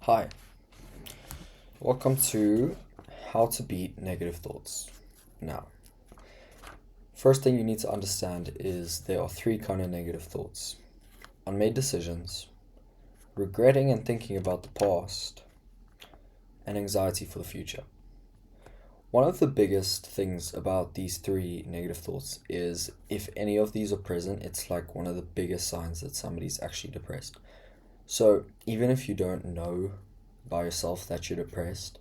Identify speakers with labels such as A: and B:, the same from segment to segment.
A: Hi, welcome to How to Beat Negative Thoughts. Now, first thing you need to understand is there are three kind of negative thoughts: unmade decisions, regretting and thinking about the past, and anxiety for the future. One of the biggest things about these three negative thoughts is if any of these are present, it's like one of the biggest signs that somebody's actually depressed. So, even if you don't know by yourself that you're depressed,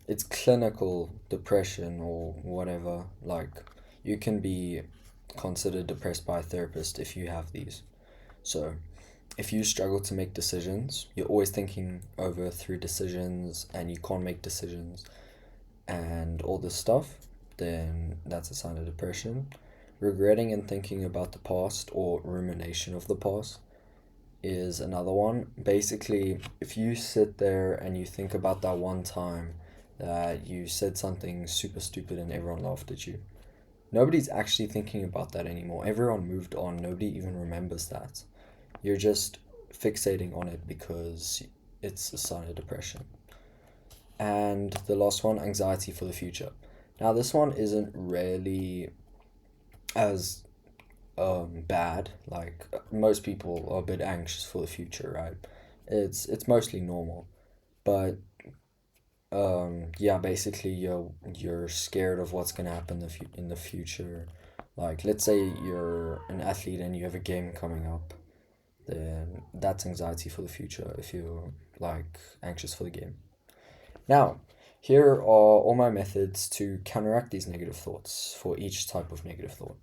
A: it's clinical depression or whatever. Like, you can be considered depressed by a therapist if you have these. So, if you struggle to make decisions, you're always thinking over through decisions and you can't make decisions and all this stuff, then that's a sign of depression. Regretting and thinking about the past or rumination of the past is another one. Basically, if you sit there and you think about that one time that you said something super stupid and everyone laughed at you, nobody's actually thinking about that anymore. Everyone moved on. Nobody even remembers that. You're just fixating on it because it's a sign of depression. And the last one, anxiety for the future. Now, this one isn't really as bad. Like, most people are a bit anxious for the future, right? It's mostly normal, but yeah, basically you're scared of what's gonna happen in the future. Like, let's say you're an athlete and you have a game coming up, then that's anxiety for the future if you're like anxious for the game. Now, here are all my methods to counteract these negative thoughts for each type of negative thought.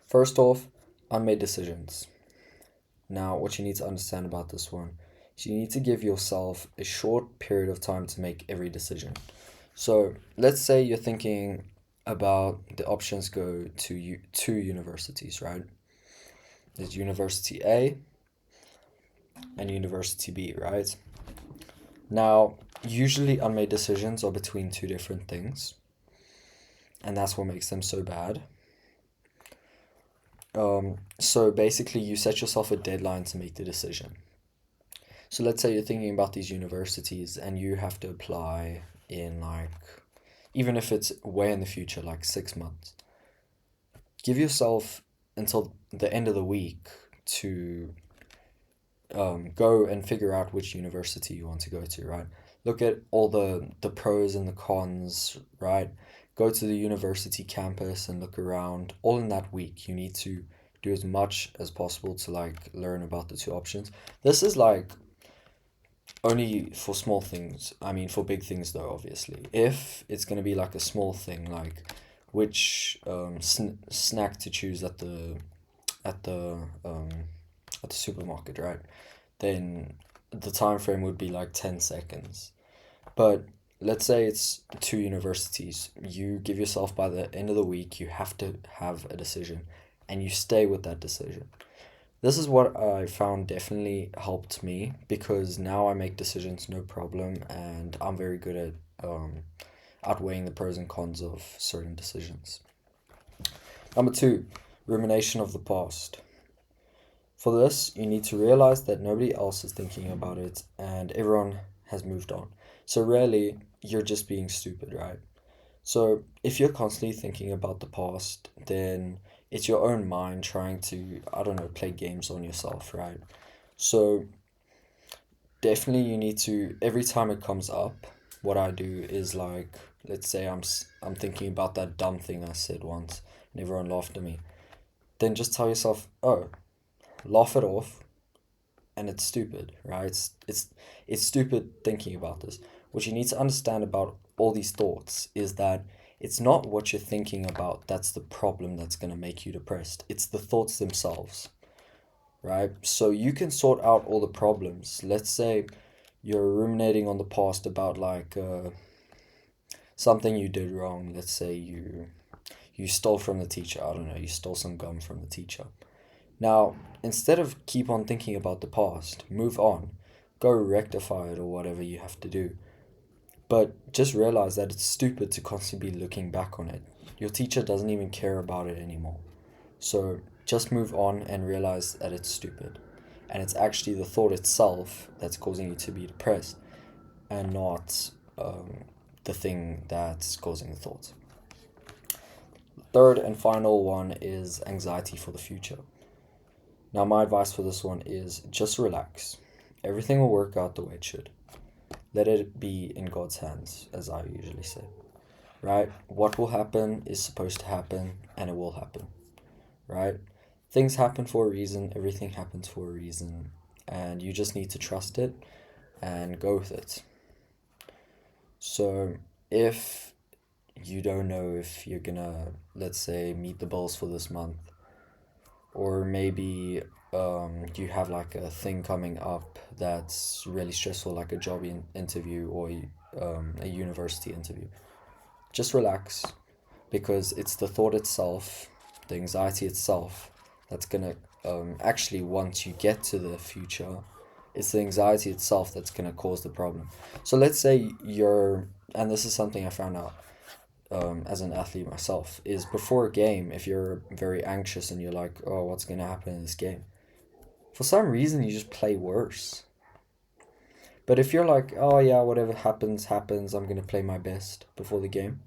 A: First off, unmade decisions. Now, what you need to understand about this one is you need to give yourself a short period of time to make every decision. So, let's say you're thinking about the options go to two universities, right? There's University A and University B, right? Now, usually unmade decisions are between two different things, and that's what makes them so bad. So basically, you set yourself a deadline to make the decision. So let's say you're thinking about these universities and you have to apply in like, even if it's way in the future, like 6 months, give yourself until the end of the week to go and figure out which university you want to go to, right? Look at all the pros and the cons, right? Go to the university campus and look around. All in that week, you need to do as much as possible to like learn about the two options. This is like only for small things. I mean, for big things though, obviously. If it's gonna be like a small thing, like which snack to choose at the um, at the supermarket, right? Then the time frame would be like 10 seconds. But let's say it's two universities. You give yourself by the end of the week, you have to have a decision, and you stay with that decision. This is what I found definitely helped me because now I make decisions no problem and I'm very good at outweighing the pros and cons of certain decisions. Number two, rumination of the past. For this, you need to realize that nobody else is thinking about it and everyone has moved on. So, really, you're just being stupid, right? So, if you're constantly thinking about the past, then it's your own mind trying to, I don't know, play games on yourself, right? So, definitely you need to, every time it comes up, what I do is like, let's say I'm thinking about that dumb thing I said once and everyone laughed at me. Then just tell yourself, oh, laugh it off and it's stupid, right? It's stupid thinking about this. What you need to understand about all these thoughts is that it's not what you're thinking about that's the problem that's going to make you depressed. It's the thoughts themselves, right? So you can sort out all the problems. Let's say you're ruminating on the past about like something you did wrong. Let's say you stole from the teacher. I don't know, you stole some gum from the teacher. Now, instead of keep on thinking about the past, move on. Go rectify it or whatever you have to do. But just realize that it's stupid to constantly be looking back on it. Your teacher doesn't even care about it anymore. So just move on and realize that it's stupid. and it's actually the thought itself that's causing you to be depressed, and not the thing that's causing the thought. Third and final one is anxiety for the future. Now, my advice for this one is just relax. Everything will work out the way it should. Let it be in God's hands, as I usually say. Right? What will happen is supposed to happen, and it will happen. Right? Things happen for a reason, everything happens for a reason, and you just need to trust it and go with it. So, if you don't know if you're gonna, let's say, meet the bills for this month, or maybe you have like a thing coming up that's really stressful, like a job interview or a university interview, just relax, because it's the thought itself, the anxiety itself, that's gonna actually, once you get to the future, it's the anxiety itself that's gonna cause the problem. So let's say and this is something I found out as an athlete myself, is before a game, if you're very anxious and you're like, oh, what's gonna happen in this game? For some reason, you just play worse. But if you're like, oh yeah, whatever happens, happens, I'm gonna play my best before the game,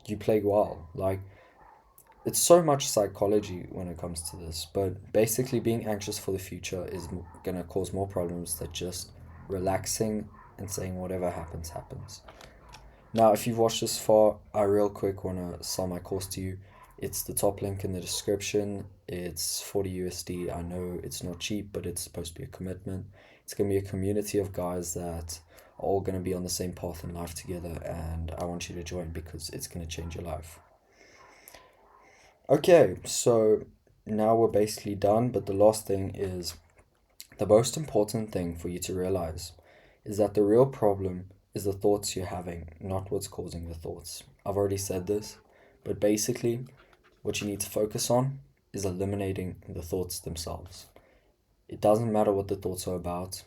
A: you play well. Like, it's so much psychology when it comes to this, but basically being anxious for the future is gonna cause more problems than just relaxing and saying whatever happens, happens. Now, if you've watched this far, I real quick want to sell my course to you. It's the top link in the description. It's 40 USD. I know it's not cheap, but it's supposed to be a commitment. It's going to be a community of guys that are all going to be on the same path in life together, and I want you to join because it's going to change your life. Okay, so now we're basically done, but the last thing is the most important thing for you to realize is that the real problem is the thoughts you're having, not what's causing the thoughts. I've already said this, but basically, what you need to focus on is eliminating the thoughts themselves. It doesn't matter what the thoughts are about,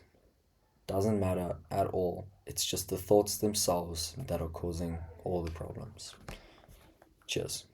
A: doesn't matter at all. It's just the thoughts themselves that are causing all the problems. Cheers.